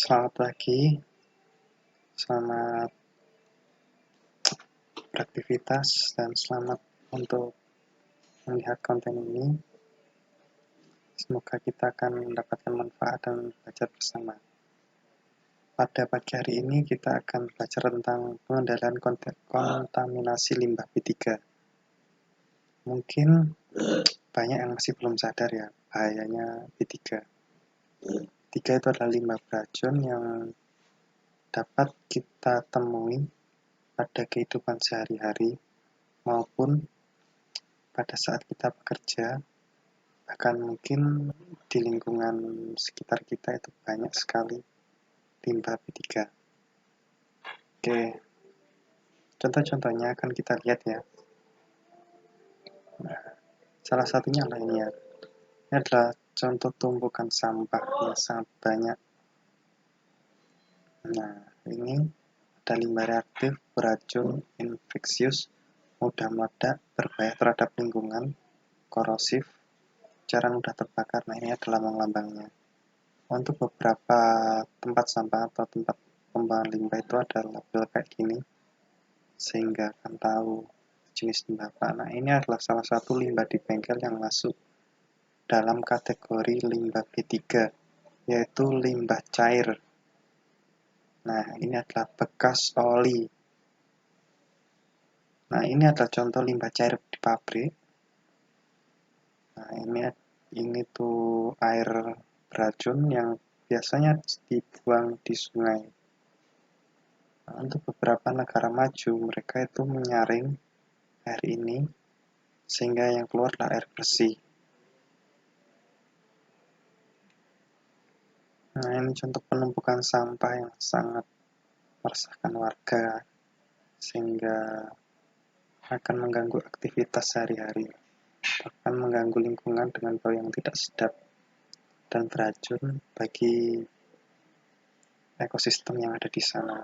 Selamat pagi, selamat beraktivitas, dan selamat untuk melihat konten ini. Semoga kita akan mendapatkan manfaat dan belajar bersama. Pada pagi hari ini kita akan belajar tentang pengendalian kontaminasi limbah B3. Mungkin banyak yang masih belum sadar ya bahayanya B3. B3 itu adalah limbah beracun yang dapat kita temui pada kehidupan sehari-hari maupun pada saat kita bekerja, bahkan mungkin di lingkungan sekitar kita itu banyak sekali limbah B3. Oke, contoh-contohnya akan kita lihat ya. Nah, salah satunya adalah ini ya. Ini adalah contoh tumpukan sampah yang sangat banyak. Nah, ini ada limbah reaktif, beracun, infeksius, mudah meledak, berbahaya terhadap lingkungan, korosif, jarang mudah terbakar. Nah, ini adalah lambang-lambangnya. Untuk beberapa tempat sampah atau tempat pembuangan limbah itu ada label kayak gini, sehingga akan tahu jenis limbah apa. Nah, ini adalah salah satu limbah di bengkel yang masuk dalam kategori limbah B3, yaitu limbah cair. Nah, ini adalah bekas oli. Nah, ini adalah contoh limbah cair di pabrik. Nah, ini tuh air beracun yang biasanya dibuang di sungai. Nah, untuk beberapa negara maju, mereka itu menyaring air ini sehingga yang keluar adalah air bersih. Nah, ini contoh penumpukan sampah yang sangat meresahkan warga sehingga akan mengganggu aktivitas sehari-hari, bahkan mengganggu lingkungan dengan bau yang tidak sedap dan beracun bagi ekosistem yang ada di sana.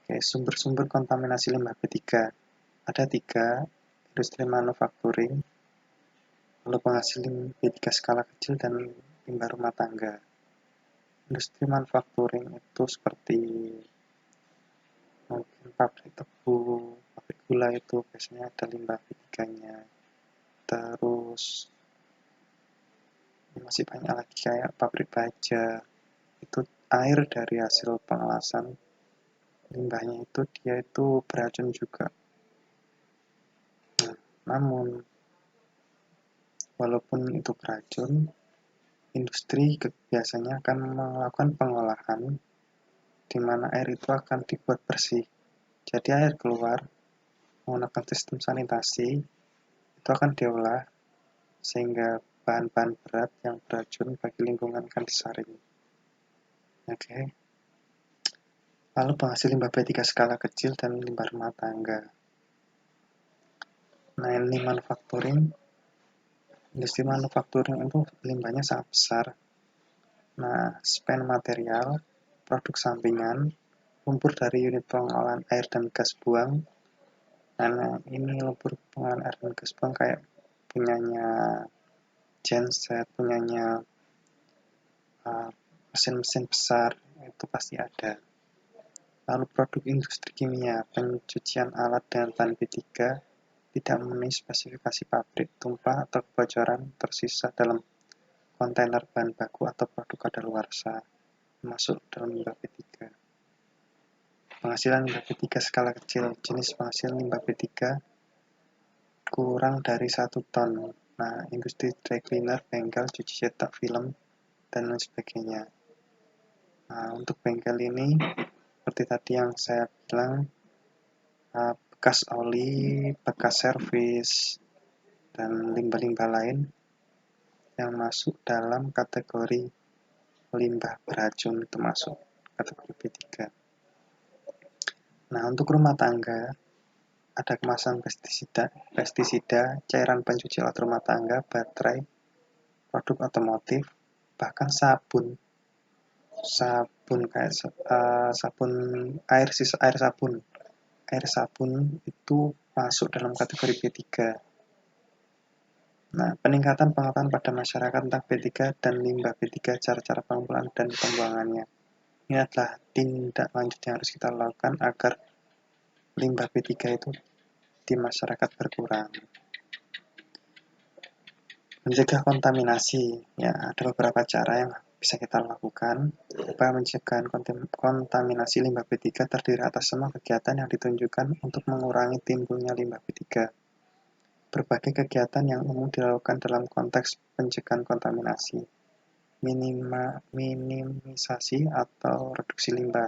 Oke, sumber-sumber kontaminasi limbah B3 ada 3: industri manufacturing, lalu penghasil B3 skala kecil, dan limbah rumah tangga. Industri manufacturing itu seperti mungkin pabrik tebu, pabrik gula, itu biasanya ada limbah B3-nya. Terus masih banyak lagi kayak pabrik baja, itu air dari hasil pengelasan limbahnya itu dia itu beracun juga. Nah, namun walaupun itu beracun, industri biasanya akan melakukan pengolahan di mana air itu akan dibuat bersih. Jadi air keluar menggunakan sistem sanitasi itu akan diolah sehingga bahan-bahan berat yang beracun bagi lingkungan akan disaring. Oke. Lalu penghasil limbah B3 skala kecil dan limbah rumah tangga. Nah, ini manufacturing. Industri manufacturing itu limbahnya sangat besar. Nah, spend material, produk sampingan, lumpur dari unit pengolahan air dan gas buang. Nah, ini lumpur pengolahan air dan gas buang kayak punyanya genset, punyanya mesin-mesin besar, itu pasti ada. Lalu produk industri kimia, pencucian alat dengan bahan B3 tidak memenuhi spesifikasi pabrik, tumpah atau kebocoran tersisa dalam kontainer bahan baku atau produk kadaluarsa masuk dalam limbah B3. Penghasilan limbah B3 skala kecil, jenis penghasilan limbah B3 kurang dari 1 ton. Nah, industri dry cleaner, bengkel, cuci cetak, film, dan lain sebagainya. Nah, untuk bengkel ini seperti tadi yang saya bilang, bekas oli, bekas servis, dan limbah-limbah lain yang masuk dalam kategori limbah beracun itu masuk kategori B3. Nah, untuk rumah tangga ada kemasan pestisida, cairan pencuci alat rumah tangga, baterai, produk otomotif, bahkan sabun kayak sabun air sabun itu masuk dalam kategori B3. Nah, peningkatan pengetahuan pada masyarakat tentang B3 dan limbah B3, cara-cara pengumpulan dan pembuangannya. Ini adalah tindak lanjut yang harus kita lakukan agar limbah B3 itu di masyarakat berkurang. Mencegah kontaminasi, ya ada beberapa cara yang bisa kita lakukan. Upaya mencegah kontaminasi limbah B3 terdiri atas semua kegiatan yang ditunjukkan untuk mengurangi timbulnya limbah B3. Berbagai kegiatan yang umum dilakukan dalam konteks pencegahan kontaminasi. Minimisasi atau reduksi limbah.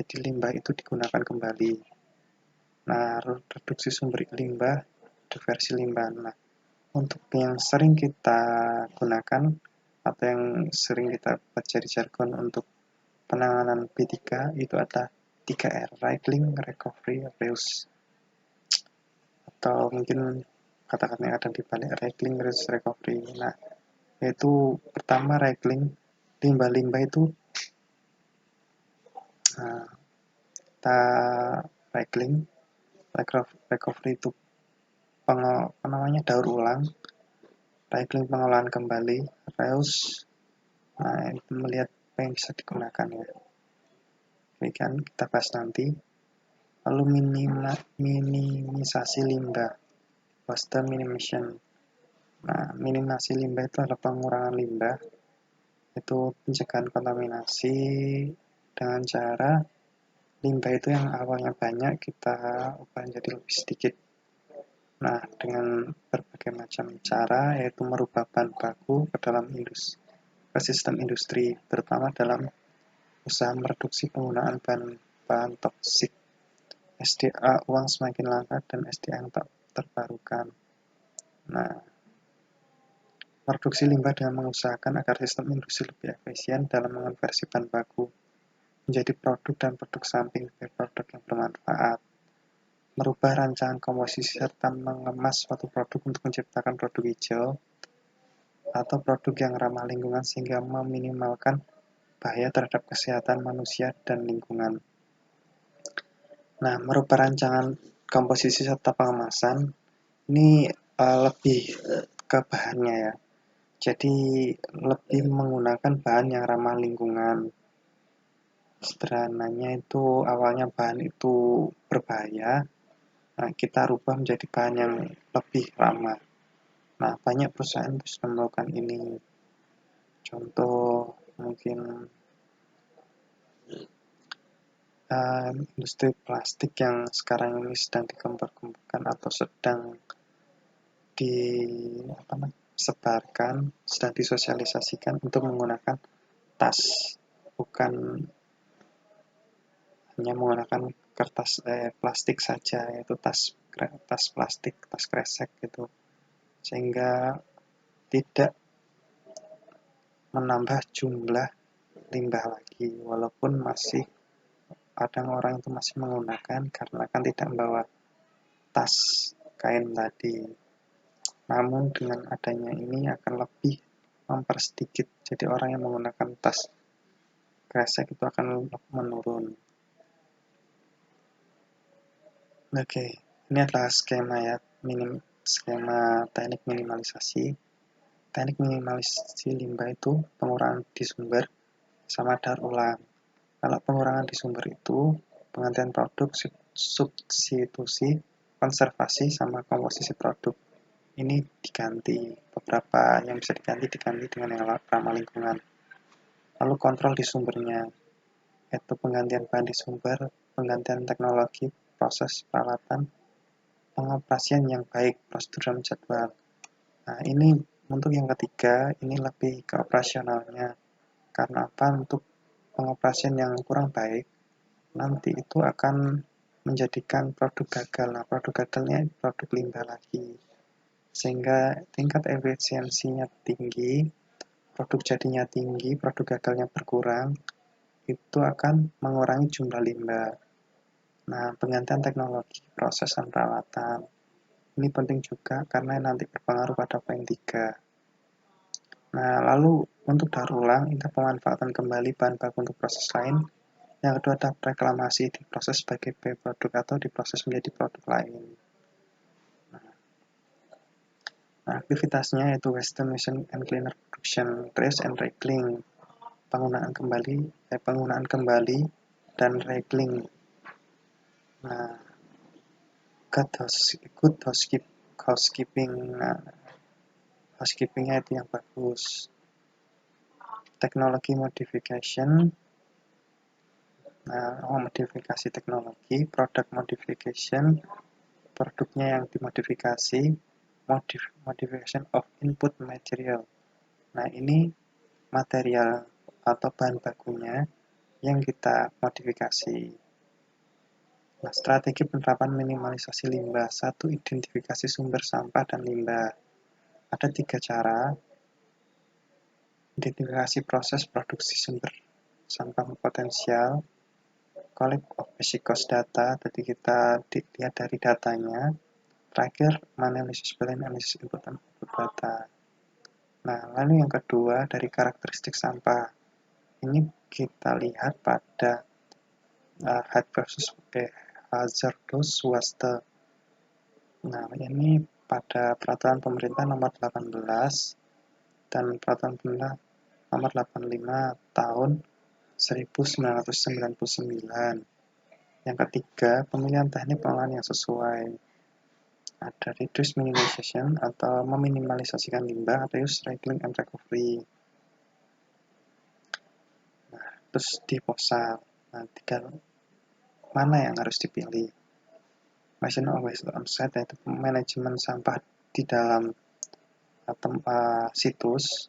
Jadi limbah itu digunakan kembali. Nah, reduksi sumber limbah, diversi limbah. Nah, untuk yang sering kita gunakan atau yang sering kita baca di jargon untuk penanganan B3 itu ada 3R, recycling, recovery, reuse. Atau mungkin kata-kata yang ada di balik recycling, reuse, recovery. Nah, yaitu pertama recycling, limbah-limbah itu kita recycling, recovery itu daur ulang, recycling pengolahan kembali, reuse. Nah, itu melihat apa yang bisa digunakan ya. Oke kan, kita bahas nanti. Lalu minimisasi limbah, waste minimization. Nah, minimasi limbah itu adalah pengurangan limbah, itu pencegahan kontaminasi dengan cara limbah itu yang awalnya banyak kita ubah menjadi lebih sedikit. Nah, dengan berbagai macam cara, yaitu merubah bahan baku ke dalam sistem industri, terutama dalam usaha mereduksi penggunaan bahan toksik. SDA uang semakin langka dan SDA yang tak terbarukan. Nah, mereduksi limbah dengan mengusahakan agar sistem industri lebih efisien dalam mengonversi bahan baku menjadi produk dan produk samping sebagai produk yang bermanfaat. Merubah rancangan komposisi serta mengemas suatu produk untuk menciptakan produk hijau atau produk yang ramah lingkungan sehingga meminimalkan bahaya terhadap kesehatan manusia dan lingkungan. Nah, merubah rancangan komposisi serta pengemasan ini lebih ke bahannya ya. Jadi lebih menggunakan bahan yang ramah lingkungan. Sederhananya itu awalnya bahan itu berbahaya, nah kita rubah menjadi bahan yang lebih ramah. Nah, banyak perusahaan sudah melakukan ini. Contoh mungkin industri plastik yang sekarang ini sedang dikembangkan atau sedang disebarkan, sedang disosialisasikan untuk menggunakan tas, bukan hanya menggunakan plastik saja, yaitu tas plastik, tas kresek gitu, sehingga tidak menambah jumlah limbah lagi, walaupun masih kadang orang itu masih menggunakan karena kan tidak membawa tas kain tadi. Namun dengan adanya ini akan lebih mempersedikit, jadi orang yang menggunakan tas kresek itu akan menurun. Oke, ini adalah skema ya, skema teknik minimalisasi. Teknik minimalisasi limbah itu pengurangan di sumber sama daur ulang. Kalau pengurangan di sumber itu penggantian produk, substitusi, konservasi, sama komposisi produk. Ini diganti, beberapa yang bisa diganti dengan yang ramah lingkungan. Lalu kontrol di sumbernya, yaitu penggantian bahan di sumber, penggantian teknologi, proses peralatan, pengoperasian yang baik, prosedur dan jadwal. Nah, ini untuk yang ketiga, ini lebih ke operasionalnya. Karena apa? Untuk pengoperasian yang kurang baik, nanti itu akan menjadikan produk gagal. Nah, produk gagalnya produk limbah lagi. Sehingga tingkat efisiensinya tinggi, produk jadinya tinggi, produk gagalnya berkurang, itu akan mengurangi jumlah limbah. Nah, penggantian teknologi, proses dan peralatan. Ini penting juga karena nanti berpengaruh pada poin 3. Nah, lalu untuk daur ulang, itu pemanfaatan kembali bahan baku untuk proses lain. Yang kedua adalah reklamasi, diproses sebagai produk atau diproses menjadi produk lain. Nah, Nah, aktivitasnya yaitu waste emission and cleaner production, trace and recycling, penggunaan kembali dan recycling. Nah, good housekeeping. Nah, housekeepingnya itu yang bagus. Technology modification. Nah, modifikasi teknologi, product modification, produknya yang dimodifikasi, modification of input material. Nah, ini material atau bahan bakunya yang kita modifikasi. Nah, strategi penerapan minimalisasi limbah. 1. Identifikasi sumber sampah dan limbah. Ada 3 cara. Identifikasi proses produksi sumber sampah potensial, collect of basic cost data, jadi kita lihat dari datanya. Terakhir, analysis plan, analysis input dan output data. Nah, lalu yang kedua dari karakteristik sampah. Ini kita lihat pada hazardous waste. Nah, ini pada peraturan pemerintah nomor 18 dan peraturan pemerintah nomor 85 tahun 1999. Yang ketiga, pemilihan teknik pengelolaan yang sesuai. Ada reduce minimization atau meminimalisasikan limbah, reuse, recycling, and recovery. Nah, terus disposal. Nah, mana yang harus dipilih? Machine always on site, yaitu manajemen sampah di dalam situs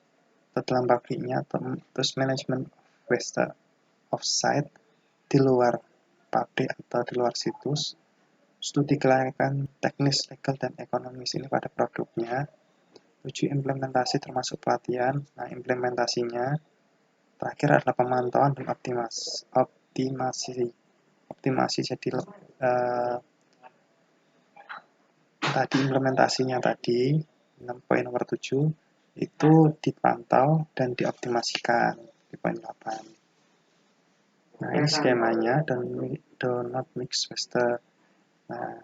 atau dalam pabriknya, terus manajemen waste off-site di luar pabrik atau di luar situs. Studi kelayakan teknis, legal, dan ekonomis ini pada produknya. 7. Implementasi termasuk pelatihan. Nah, implementasinya terakhir adalah pemantauan dan optimasi. Jadi tadi implementasinya tadi poin nomor 7 itu dipantau dan dioptimasikan di poin 8. Nah, ini skemanya, dan do not mix waste. Nah,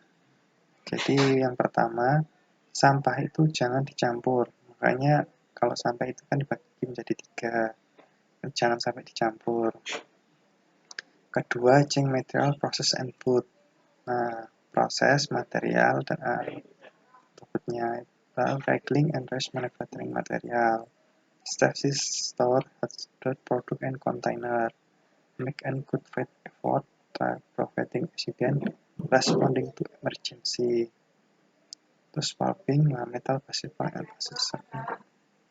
jadi yang pertama, sampah itu jangan dicampur. Makanya kalau sampah itu kan dibagi menjadi 3. Jangan sampai dicampur. Kedua, change material, process and food. Nah, proses, material, dan outputnya. Recycling and waste manufacturing material. Steps is store, hazardous product and container. Make and good faith effort, preventing accident, responding to emergency. Terus pulping, metal pacifier and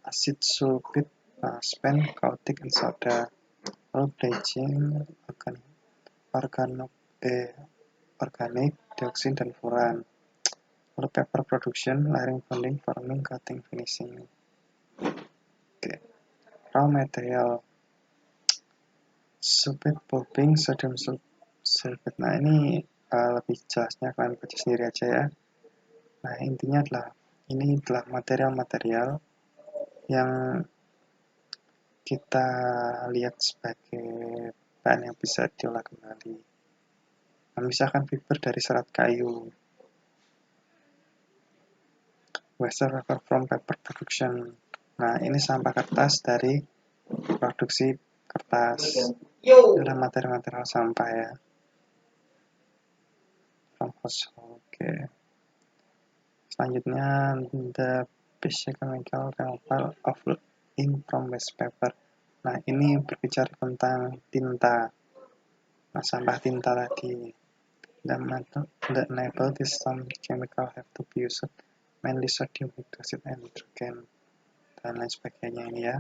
acid sulfate, spent, caustic, and soda. Lalu bleaching, organic, dioxin, dan furan. Lalu paper production, layering, bonding, forming, coating, finishing. Oke. Raw material, sulfate, pulping, sodium sulfate. Nah, ini lebih jelasnya kalian baca sendiri aja ya. Nah, intinya adalah ini adalah material-material yang kita lihat sebagai bahan yang bisa diolah kembali. Memisahkan fiber dari serat kayu. Waste paper from paper production. Nah, ini sampah kertas dari produksi kertas. Ini adalah material-material sampah ya. From household. Oke. Selanjutnya, the basic chemical removal of ink from waste paper. Nah, ini berbicara tentang tinta. Nah, sampah tinta tadi. The enable this some chemical have to be used, mainly sodium hydroxide and hydrogen, dan lain sebagainya ini ya.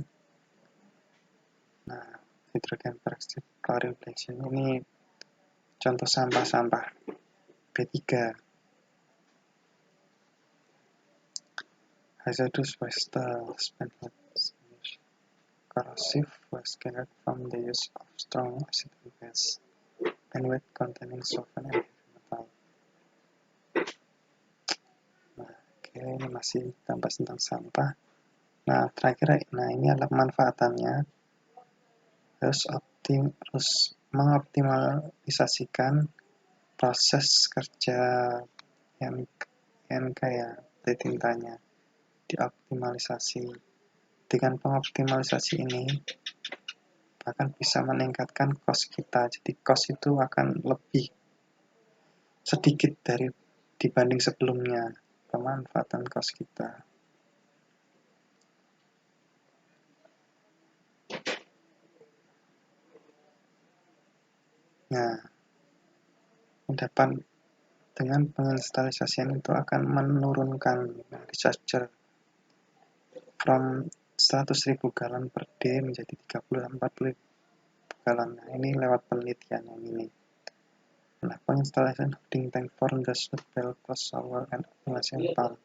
Nah, hydrogen peroxide, chlorine bleaching, ini contoh sampah-sampah B3. Hazardous waste, spent corrosive waste gathered from the use of strong acid and base, and weight containing solvent and heavy metal. Nah, oke, ini masih tambah tentang sampah. Nah, terakhir, ini adalah pemanfaatannya. Harus mengoptimalisasikan proses kerja yang kayak tintanya. dioptimalisasi. Dengan pengoptimalisasi ini bahkan bisa meningkatkan cost kita. Jadi cost itu akan lebih sedikit dari dibanding sebelumnya, pemanfaatan cost kita. Nah, dengan penginstalisasian itu akan menurunkan recharger from 100.000 galon per day menjadi 30-40 galon. Nah, ini lewat penelitian yang ini. Nah, penginstallation holding tank for the slope bell plus shower and optimization pump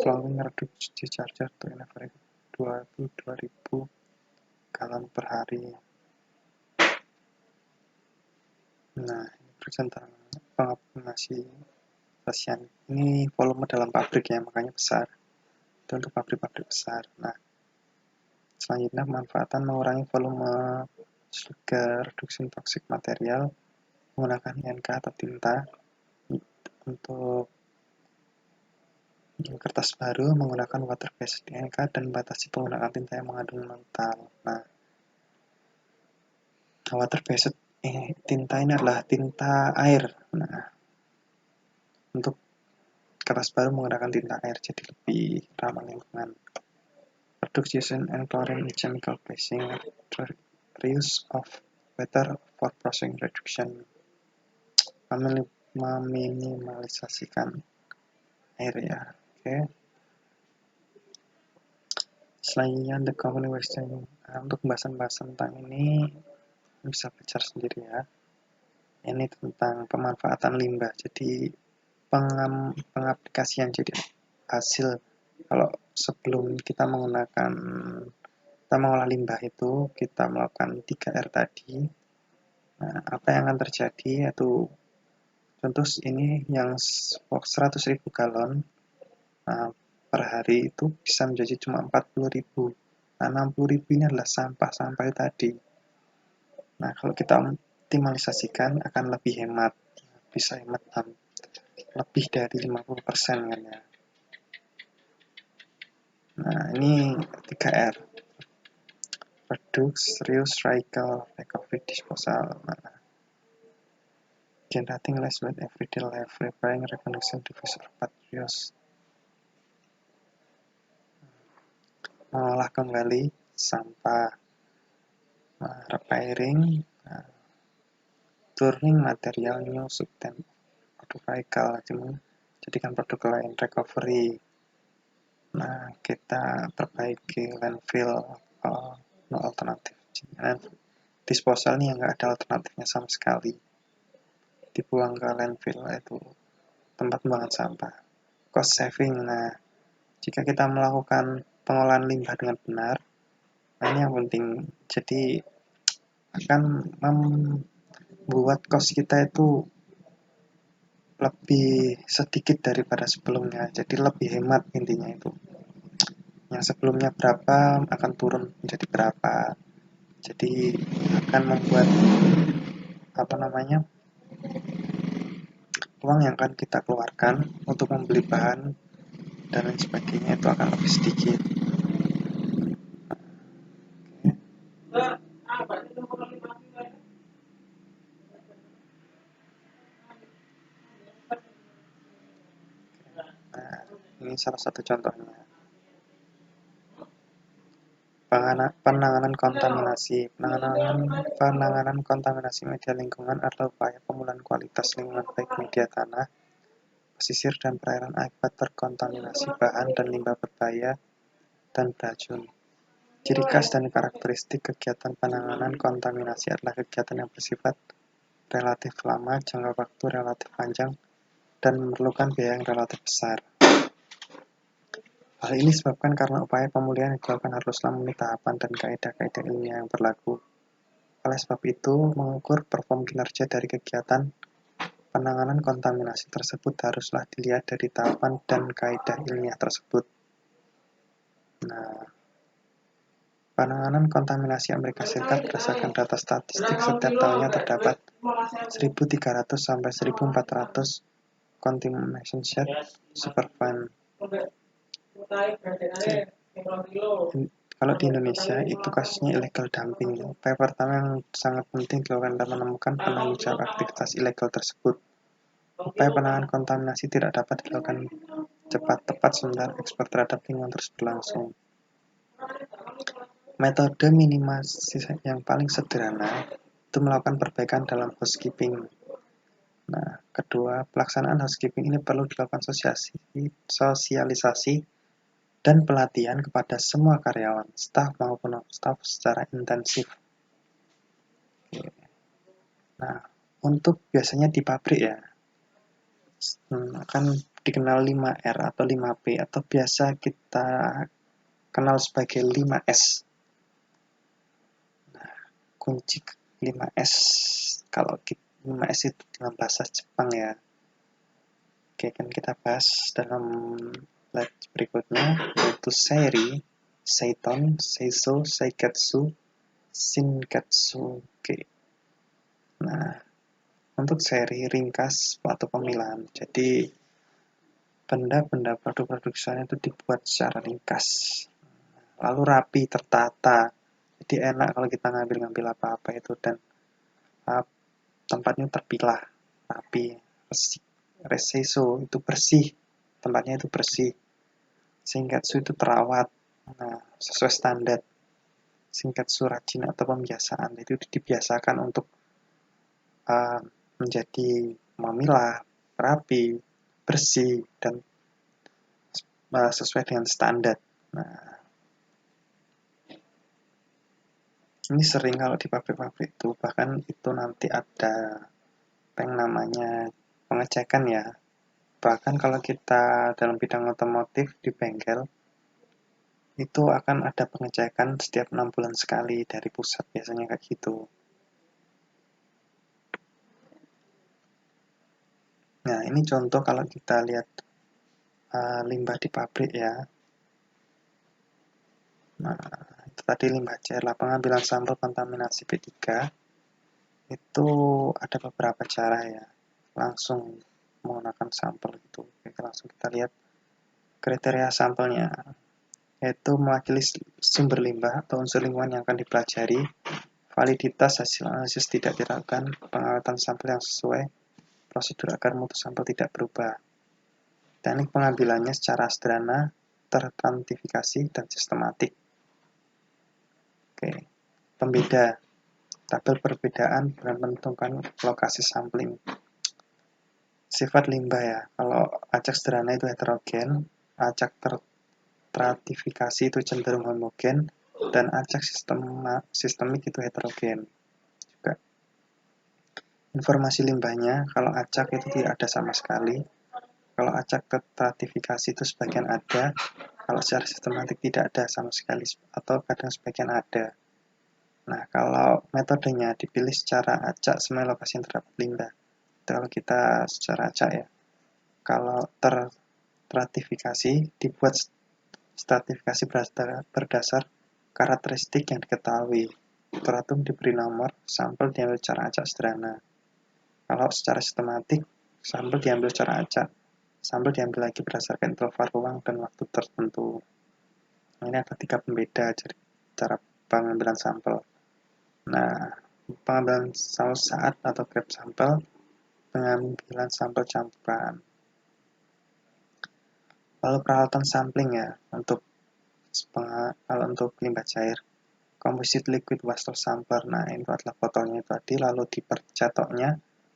flowing reduce discharger to an average 22.000 galon per hari. Nah, ini tentang pengoptimasi stasiun. Ini volume dalam pabrik ya, makanya besar. Itu untuk pabrik-pabrik besar. Nah, selanjutnya pemanfaatan mengurangi volume sugar, reduction toxic material menggunakan INK atau tinta. Untuk kertas baru menggunakan water based INK dan batasi penggunaan tinta yang mengandung mental. Nah, water based tinta ini adalah tinta air. Nah, untuk kertas baru menggunakan tinta air, jadi lebih ramah lingkungan. Reduction and chlorine chemical basing, reuse of water for processing reduction, meminimalisasikan air ya. Oke. Selanjutnya the company wasting. Untuk pembahasan tentang ini bisa belajar sendiri ya. Ini tentang pemanfaatan limbah. Jadi pengaplikasian jadi hasil. Kalau sebelum kita mengolah limbah itu, kita melakukan 3R tadi. Nah, apa yang akan terjadi yaitu contoh ini yang 100.000 galon per hari itu bisa menjadi cuma 40.000. Nah, 60.000 ini adalah sampah-sampah tadi. Nah, kalau kita optimalisasikan akan lebih hemat, bisa hemat lebih dari 50% kan ya. Nah, ini 3R. Reduce, reuse, recycle, recovery, disposal. Nah, generating less waste everyday life, repairing, recondition, diffuse, repair, reuse. Mengolah kembali sampah, repairing, turning material new substance, produk recycle, jadikan produk lain, recovery. Nah, kita perbaiki landfill, no alternatif. Disposal ini yang nggak ada alternatifnya sama sekali. Dibuang ke landfill itu tempat pembuangan sampah. Cost saving. Nah, jika kita melakukan pengolahan limbah dengan benar, nah ini yang penting. Jadi akan membuat cost kita itu lebih sedikit daripada sebelumnya. Jadi lebih hemat intinya itu. Yang sebelumnya berapa akan turun menjadi berapa. Jadi akan membuat uang yang akan kita keluarkan untuk membeli bahan dan lain sebagainya itu akan lebih sedikit. Nah, ini salah satu contohnya. Penanganan kontaminasi. Penanganan kontaminasi media lingkungan adalah upaya pemulihan kualitas lingkungan baik media tanah, pesisir dan perairan akibat terkontaminasi bahan dan limbah berbahaya dan beracun. Ciri khas dan karakteristik kegiatan penanganan kontaminasi adalah kegiatan yang bersifat relatif lama, jangka waktu relatif panjang, dan memerlukan biaya yang relatif besar. Hal ini disebabkan karena upaya pemulihan yang dilakukan haruslah memenuhi tahapan dan kaidah-kaidah ilmiah yang berlaku. Oleh sebab itu, mengukur perform kinerja dari kegiatan penanganan kontaminasi tersebut haruslah dilihat dari tahapan dan kaidah ilmiah tersebut. Nah, penanganan kontaminasi Amerika Serikat berdasarkan data statistik setiap tahunnya terdapat 1.300 sampai 1.400 contamination site superfund. Kalau di Indonesia itu kasusnya illegal dumping. Upaya pertama yang sangat penting dilakukan adalah menemukan penanggung jawab aktivitas ilegal tersebut. Upaya penanganan kontaminasi tidak dapat dilakukan cepat tepat sementara ekspor terhadap lingkungan terus berlangsung. Metode minimasi yang paling sederhana itu melakukan perbaikan dalam housekeeping. Nah, kedua, pelaksanaan housekeeping ini perlu dilakukan sosialisasi dan pelatihan kepada semua karyawan, staf maupun non-staf secara intensif. Nah, untuk biasanya di pabrik ya, akan dikenal 5R atau 5P atau biasa kita kenal sebagai 5S. Nah, kunci 5S, kalau 5S itu dalam bahasa Jepang ya. Oke, kan kita bahas dalam slide berikutnya, yaitu Seiri, Seiton, Seiso, Seiketsu, Shinketsu. Oke. Nah, untuk seri ringkas waktu pemilahan. Jadi benda-benda produk-produk saya itu dibuat secara ringkas, lalu rapi, tertata. Jadi enak kalau kita ngambil apa-apa itu, dan tempatnya terpilah, rapi, bersih. Reseiso itu bersih, tempatnya itu bersih. Shinketsu itu terawat, nah, sesuai standar. Shinketsu rajin atau pembiasaan, itu dibiasakan untuk menjadi memilah, rapi, bersih, dan sesuai dengan standar. Nah, ini sering kalau di pabrik-pabrik itu, bahkan itu nanti ada yang namanya pengecekan ya. Bahkan kalau kita dalam bidang otomotif di bengkel, itu akan ada pengecekan setiap 6 bulan sekali dari pusat, biasanya kayak gitu. Nah, ini contoh kalau kita lihat limbah di pabrik ya. Nah, itu tadi limbah cair. Pengambilan sampel kontaminasi B3 itu ada beberapa cara ya. Langsung menggunakan sampel itu. Oke, langsung kita lihat kriteria sampelnya, yaitu mewakili sumber limbah atau unsur lingkungan yang akan dipelajari, validitas hasil analisis tidak dilakukan, pengawatan sampel yang sesuai prosedur agar mutu sampel tidak berubah. Teknik pengambilannya secara sederhana, terkuantifikasi, dan sistematik. Oke, pembeda. Tabel perbedaan dan menentukan lokasi sampling. Sifat limbah ya, kalau acak sederhana itu heterogen, acak stratifikasi itu cenderung homogen, dan acak sistemik itu heterogen juga. Informasi limbahnya, kalau acak itu tidak ada sama sekali, kalau acak stratifikasi itu sebagian ada, kalau secara sistematik tidak ada sama sekali, atau kadang sebagian ada. Nah, kalau metodenya dipilih secara acak semua lokasi yang terdapat limbah. Kalau kita secara acak ya. Kalau terstratifikasi dibuat stratifikasi berdasar karakteristik yang diketahui. Teratum diberi nomor, sampel diambil secara acak sederhana. Kalau secara sistematik, sampel diambil secara acak. Sampel diambil lagi berdasarkan interval ruang dan waktu tertentu. Ini ada 3 pembeda dari cara pengambilan sampel. Nah, pengambilan sampel saat atau grab sampel, pengambilan sampel campuran. Lalu peralatan sampling ya, kalau untuk limbah cair, composite liquid water sampler. Nah, ini adalah botolnya tadi, lalu dipercatoknya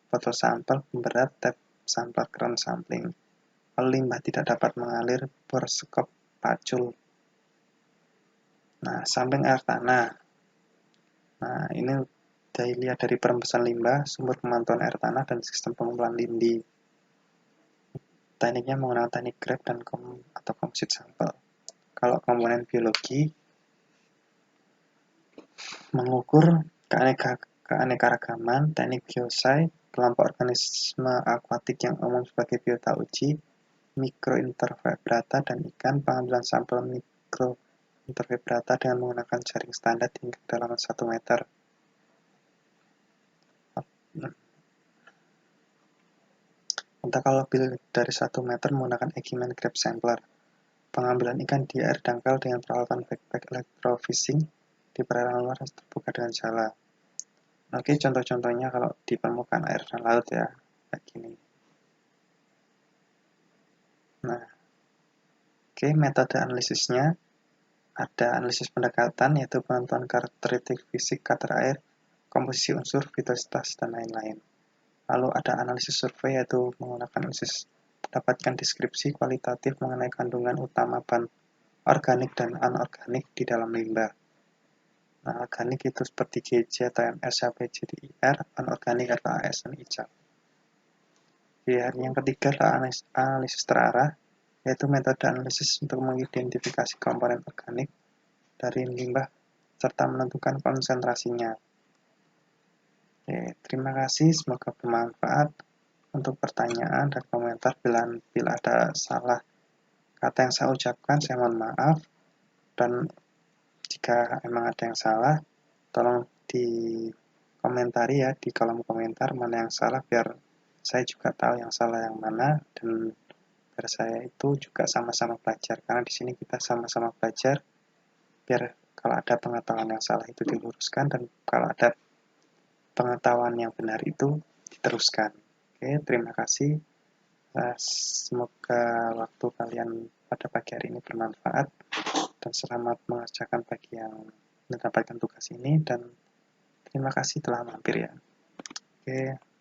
botol sampel, pemberat, tap sampler, keran sampling. Kalau limbah tidak dapat mengalir, bor sekop pacul. Nah, sampling air tanah. Nah, ini dilihat dari perempesan limbah, sumber pemantauan air tanah, dan sistem pengumpulan lindi. Tekniknya menggunakan teknik grab dan atau composite sampel. Kalau komponen biologi, mengukur keanekaragaman, teknik biosai, kelompok organisme akuatik yang umum sebagai biota uji, mikroinvertebrata dan ikan, pengambilan sampel mikroinvertebrata dengan menggunakan jaring standar hingga kedalaman 1 meter. Untuk kalau lebih dari 1 meter menggunakan Eggman Grab Sampler. pengambilan ikan di air dangkal dengan peralatan backpack electrofishing di perairan luar terbuka dengan jala. Oke, contoh-contohnya kalau di permukaan air dan laut ya, kayak gini. Nah, oke, metode analisisnya ada analisis pendekatan, yaitu penentuan karakteristik fisik kadar air, komposisi unsur, viscositas, dan lain-lain. Lalu ada analisis survei, yaitu menggunakan analisis mendapatkan deskripsi kualitatif mengenai kandungan utama bahan organik dan anorganik di dalam limbah. Nah, organik itu seperti GJ, TMS, HPJDIR, anorganik adalah ASN, ICAP. Yang ketiga adalah analisis terarah, yaitu metode analisis untuk mengidentifikasi komponen organik dari limbah serta menentukan konsentrasinya. Oke, terima kasih, semoga bermanfaat. Untuk pertanyaan dan komentar, bila ada salah kata yang saya ucapkan, saya mohon maaf. Dan jika emang ada yang salah, tolong dikomentari ya di kolom komentar mana yang salah, biar saya juga tahu yang salah yang mana, dan biar saya itu juga sama-sama belajar, karena di sini kita sama-sama belajar, biar kalau ada pengetahuan yang salah itu diluruskan, dan kalau ada pengetahuan yang benar itu diteruskan. Oke, terima kasih. Semoga waktu kalian pada pagi hari ini bermanfaat, dan selamat mengerjakan bagi yang mendapatkan tugas ini, dan terima kasih telah mampir ya. Oke.